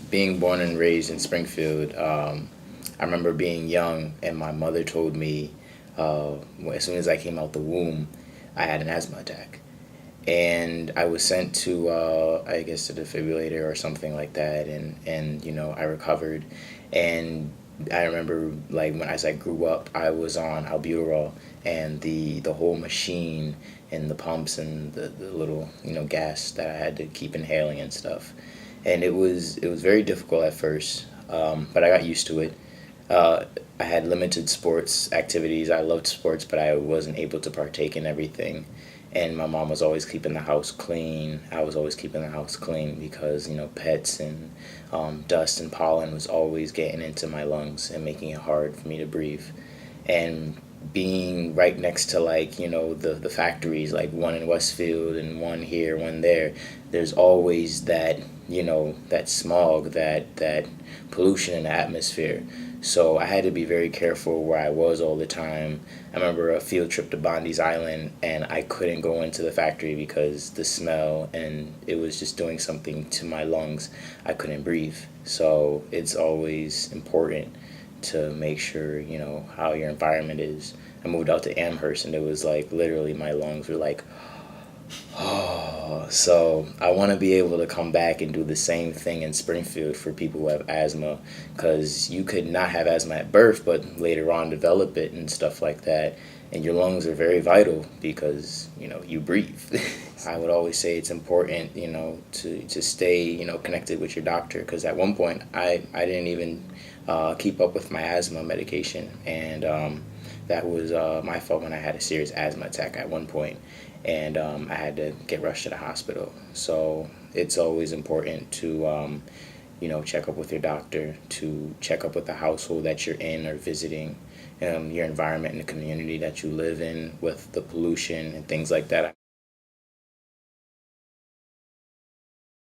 Being born and raised in Springfield, I remember being young and my mother told me as soon as I came out the womb, I had an asthma attack. And I was sent to, I guess, a defibrillator or something like that, and I recovered. And I remember, like, when as I grew up, I was on albuterol, and the whole machine and the pumps and the little gas that I had to keep inhaling and stuff, and it was very difficult at first, but I got used to it. Uh, I had limited sports activities. I loved sports, but I wasn't able to partake in everything. And my mom was always keeping the house clean. I was always keeping the house clean because pets and dust and pollen was always getting into my lungs and making it hard for me to breathe. And being right next to, like, the factories, like one in Westfield and one here, one there, there's always that smog, that pollution in the atmosphere. So I had to be very careful where I was all the time. I remember a field trip to Bondi's Island, and I couldn't go into the factory because the smell, and it was just doing something to my lungs. I couldn't breathe. So it's always important to make sure how your environment is. I moved out to Amherst, and it was like literally my lungs were like, oh. So I want to be able to come back and do the same thing in Springfield for people who have asthma, because you could not have asthma at birth, but later on develop it and stuff like that. And your lungs are very vital because you breathe. I would always say it's important to stay connected with your doctor, because at one point I didn't even keep up with my asthma medication, and that was my fault when I had a serious asthma attack at one point, and I had to get rushed to the hospital. So it's always important to check up with your doctor, to check up with the household that you're in or visiting, your environment and the community that you live in with the pollution and things like that.